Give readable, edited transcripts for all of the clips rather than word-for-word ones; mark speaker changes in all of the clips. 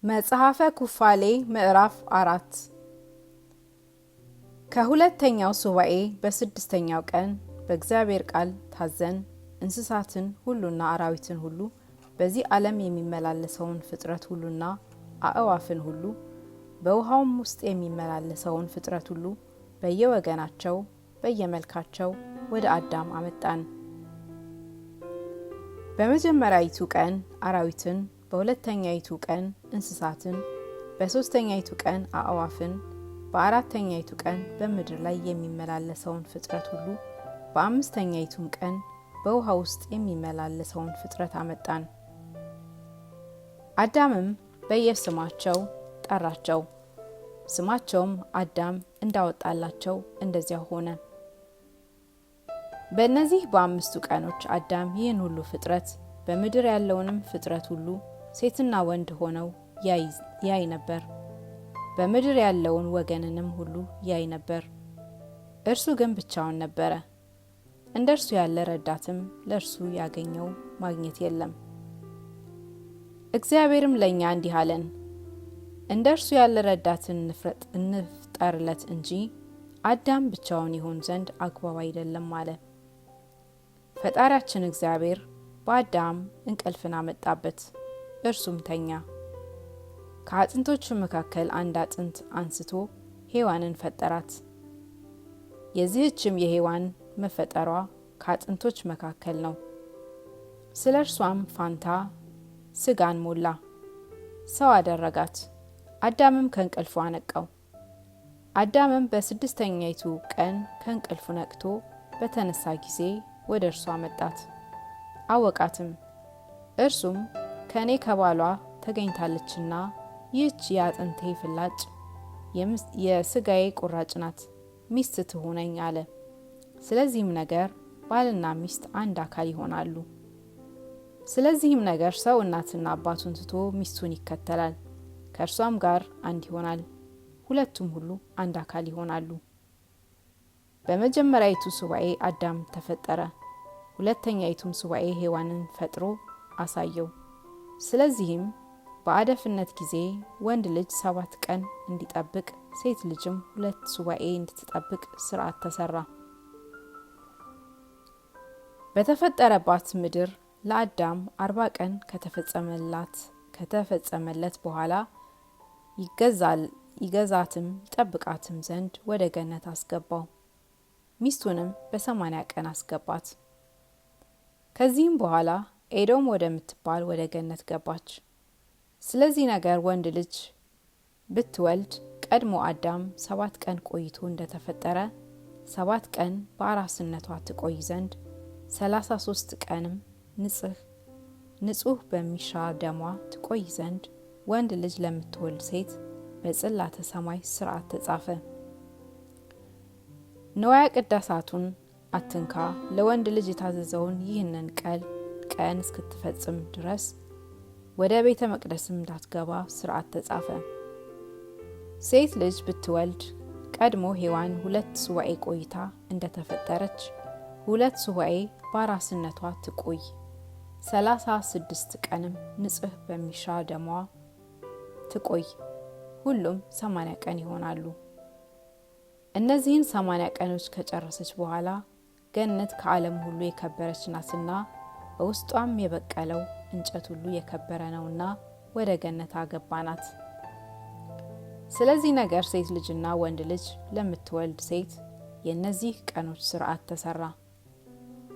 Speaker 1: መጽሐፈ ኩፋሌ ምዕራፍ 4 ከሁለተኛው ሱባኤ በስድስተኛው ቀን በእግዚአብሔር ቃል ታዘን እንስሳትን ሁሉና አራዊትን ሁሉ በዚህ ዓለም የሚመላለሰውን ፍጥረት ሁሉና አእዋፍን ሁሉ በውሃውም ውስጥ የሚመላለሰውን ፍጥረት ሁሉ በየወገናቸው በየመልካቸው ወደ አዳም አመጣን። በመጀመሪያይቱ ቀን አራዊትን፣ በሁለተኛይቱ ቀን እንስሳትን፣ በሶስተኛይቱ ቀን አእዋፍን፣ በአራተኛይቱ ቀን በምድር ላይ የሚመላለሰውን ፍጥረት ሁሉ፣ በአምስተኛይቱም ቀን በውሃ ውስጥ የሚመላለሰውን ፍጥረት አመጣን። አዳምም በየስማቸው ጠራቸው። ስማቸውም አዳም እንዳወጣላቸው እንደዚያው ሆነ። በእነዚህ በአምስቱ ቀኖች አዳም ይህን ሁሉ ፍጥረት በምድር ያለውንም ፍጥረት ሁሉ ሴትና ወንድ ሆነው ያይ ነበር። በምድር ያለውን ወገንንም ሁሉ ያይ ነበር። እርሱ ግን ብቻውን ነበረ። እንደ እርሱ ያለ ረዳትም ለእርሱ ያገኘው ማግኘት የለም። እግዚአብሔርም ለእኛ እንዲህ አለን፣ እንደ እርሱ ያለ ረዳትን እንፍጠርለት እንጂ አዳም ብቻውን ይሆን ዘንድ አግባብ አይደለም አለ። ፈጣሪያችን እግዚአብሔር በአዳም እንቅልፍን አመጣበት፣ እርሱም ተኛ። ከአጥንቶቹ መካከል አንድ አጥንት አንስቶ ሔዋንን ፈጠራት። የዚህችም የሔዋን መፈጠሯ ከአጥንቶች መካከል ነው። ስለ እርሷም ፋንታ ስጋን ሞላ፣ ሰው አደረጋት። አዳምም ከእንቅልፉ አነቃው። አዳምም በስድስተኛይቱ ቀን ከእንቅልፉ ነቅቶ በተነሳ ጊዜ ወደ እርሷ መጣት፣ አወቃትም። እርሱም ከእኔ ከባሏ ተገኝታለችና ይህች የአጥንቴ ፍላጭ የስጋዬ ቁራጭ ናት፣ ሚስት ትሁነኝ አለ። ስለዚህም ነገር ባልና ሚስት አንድ አካል ይሆናሉ። ስለዚህም ነገር ሰው እናትና አባቱን ትቶ ሚስቱን ይከተላል፣ ከእርሷም ጋር አንድ ይሆናል፣ ሁለቱም ሁሉ አንድ አካል ይሆናሉ። በመጀመሪያይቱ ሱባኤ አዳም ተፈጠረ። ሁለተኛይቱም ሱባኤ ሔዋንን ፈጥሮ አሳየው። ስለዚህም በአደፍነት ጊዜ ወንድ ልጅ 7 ቀን እንዲጠብቅ፣ ሴት ልጅም 2 ሱባኤ እንድትጠብቅ ሥርዓት ተሰራ። በተፈጠረባት ምድር ለአዳም 40 ቀን ከተፈጸመለት በኋላ ይገዛትም ይጠብቃትም ዘንድ ወደ ገነት አስገባው። ሚስቱንም በ80 ቀን አስገባት። ከዚህም በኋላ ኤዶም ወደምትባል ወደ ገነት ገባች። ስለዚህ ነገር ወንድ ልጅ ብትወልድ ቀድሞ አዳም 7 ቀን ቆይቶ እንደተፈጠረ 7 ቀን በአራስነቷ ትቆይ ዘንድ 33 ቀንም ንጹሕ በሚሻ ደሟ ትቆይ ዘንድ ወንድ ልጅ ለምትወልድ ሴት በጽላተ ሰማይ ሥርዓት ተጻፈ። ንዋየ ቅድሳቱን አትንካ፣ ለወንድ ልጅ የታዘዘውን ይህንን ቀን እስክትፈጽም ድረስ ወደ ቤተ መቅደስም እንዳትገባ ሥርዓት ተጻፈ። ሴት ልጅ ብትወልድ ቀድሞ ሔዋን 2 ሱባኤ ቆይታ እንደተፈጠረች 2 ሱባኤ በአራስነቷ ትቆይ፣ 36 ቀንም ንጹሕ በሚሻ ደሟ ትቆይ፣ ሁሉም 80 ቀን ይሆናሉ። እነዚህን 80 ቀኖች ከጨረሰች በኋላ ገነት ከዓለም ሁሉ የከበረች ናትና በውስጧም የበቀለው እንጨት ሁሉ የከበረ ነውና ወደ ገነት አገባናት። ስለዚህ ነገር ሴት ልጅና ወንድ ልጅ ለምትወልድ ሴት የእነዚህ ቀኖች ሥርዓት ተሰራ።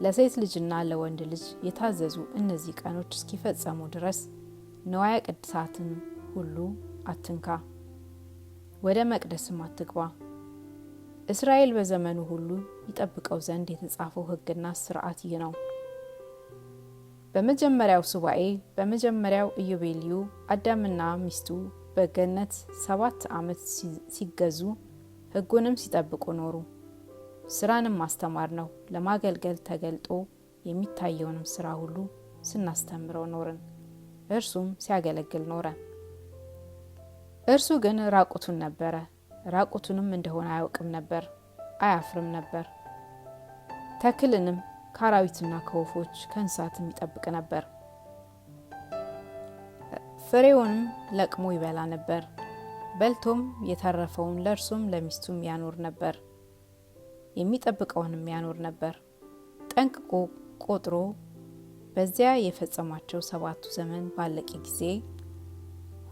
Speaker 1: ለሴት ልጅና ለወንድ ልጅ የታዘዙ እነዚህ ቀኖች እስኪፈጸሙ ድረስ ንዋየ ቅድሳትን ሁሉ አትንካ፣ ወደ መቅደስም አትግባ። እስራኤል በዘመኑ ሁሉ ይጠብቀው ዘንድ የተጻፈው ሕግና ሥርዓት ይህ ነው። በመጀመሪያው ሱባኤ በመጀመሪያው ኢዮቤልዩ አዳምና ሚስቱ በገነት 7 ዓመት ሲገዙ ሕጉንም ሲጠብቁ ኖሩ። ስራንም ማስተማር ነው፣ ለማገልገል ተገልጦ የሚታየውንም ስራ ሁሉ ስናስተምረው ኖርን። እርሱም ሲያገለግል ኖረ። እርሱ ግን ራቁቱን ነበረ። ራቁቱንም እንደሆነ አያውቅም ነበር፣ አያፍርም ነበር። ተክልንም ከአራዊትና ከወፎች ከእንስሳትም ይጠብቅ ነበር። ፍሬውንም ለቅሞ ይበላ ነበር። በልቶም የተረፈውን ለእርሱም ለሚስቱም ያኖር ነበር፣ የሚጠብቀውንም ያኖር ነበር። ጠንቅቆ ቆጥሮ በዚያ የፈጸማቸው 7 ዘመን ባለቀ ጊዜ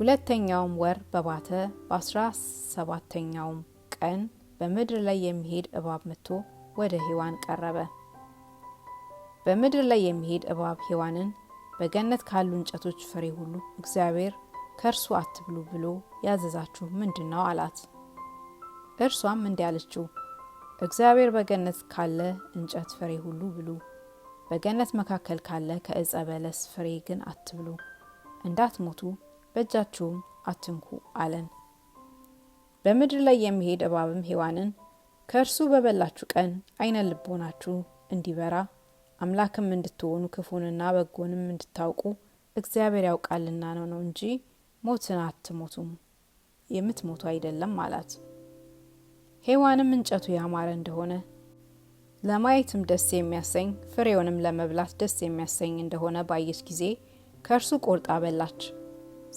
Speaker 1: 2ኛውም ወር በባተ በ17ኛውም ቀን በምድር ላይ የሚሄድ እባብ መጥቶ ወደ ሔዋን ቀረበ። በምድር ላይ የሚሄድ እባብ ሔዋንን በገነት ካሉ እንጨቶች ፍሬ ሁሉ እግዚአብሔር ከእርሱ አትብሉ ብሎ ያዘዛችሁ ምንድነው አላት። እርሷም እንዲህ አለችው፣ እግዚአብሔር በገነት ካለ እንጨት ፍሬ ሁሉ ብሉ፣ በገነት መካከል ካለ ከዕፀ በለስ ፍሬ ግን አትብሉ፣ እንዳትሞቱ በእጃችሁም አትንኩ አለን። በምድር ላይ የሚሄድ እባብም ሔዋንን ከእርሱ በበላችሁ ቀን ዓይነ ልቦናችሁ እንዲበራ አምላክም እንድትሆኑ ክፉንና በጎንም እንድታውቁ እግዚአብሔር ያውቃልና ነው እንጂ ሞትን አትሞቱም፣ የምትሞቱ አይደለም አላት። ሔዋንም እንጨቱ ያማረ እንደሆነ ለማየትም ደስ የሚያሰኝ ፍሬውንም ለመብላት ደስ የሚያሰኝ እንደሆነ ባየች ጊዜ ከእርሱ ቆርጣ በላች።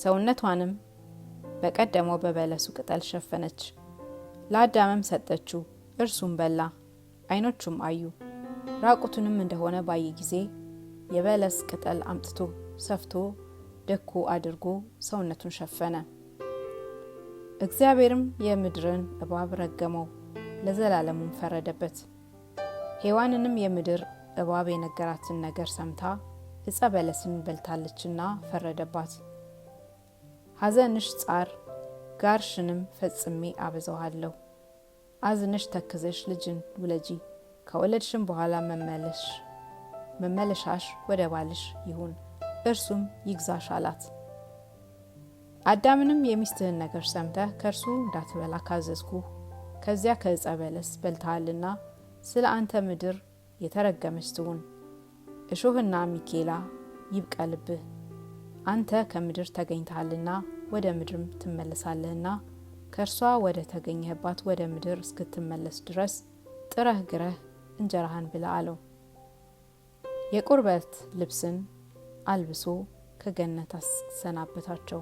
Speaker 1: ሰውነቷንም በቀደመው በበለሱ ቅጠል ሸፈነች፣ ለአዳምም ሰጠችው፣ እርሱም በላ። ዓይኖቹም አዩ፣ ራቁቱንም እንደሆነ ባየ ጊዜ የበለስ ቅጠል አምጥቶ ሰፍቶ ደኮ አድርጎ ሰውነቱን ሸፈነ። እግዚአብሔርም የምድርን እባብ ረገመው፣ ለዘላለሙም ፈረደበት። ሔዋንንም የምድር እባብ የነገራትን ነገር ሰምታ ዕፀ በለስን በልታለችና ፈረደባት። ሐዘንሽ ጻር ጋርሽንም ፈጽሜ አበዛዋለሁ። አዝነሽ ተክዘሽ ልጅን ውለጂ፣ ከወለድሽም በኋላ መመለሻሽ ወደ ባልሽ ይሁን፣ እርሱም ይግዛሽ አላት። አዳምንም የሚስትህን ነገር ሰምተህ ከእርሱ እንዳትበላ ካዘዝኩህ ከዚያ ከዕፀ በለስ በልተሃልና ስለ አንተ ምድር የተረገመች ትሁን፣ እሾህና ሚኬላ ይብቀልብህ። አንተ ከምድር ተገኝተሃልና ወደ ምድርም ትመለሳለህና ከእርሷ ወደ ተገኘህባት ወደ ምድር እስክትመለስ ድረስ ጥረህ ግረህ እንጀራህን ብላ አለው። የቁርበት ልብስን አልብሶ ከገነት አሰናበታቸው።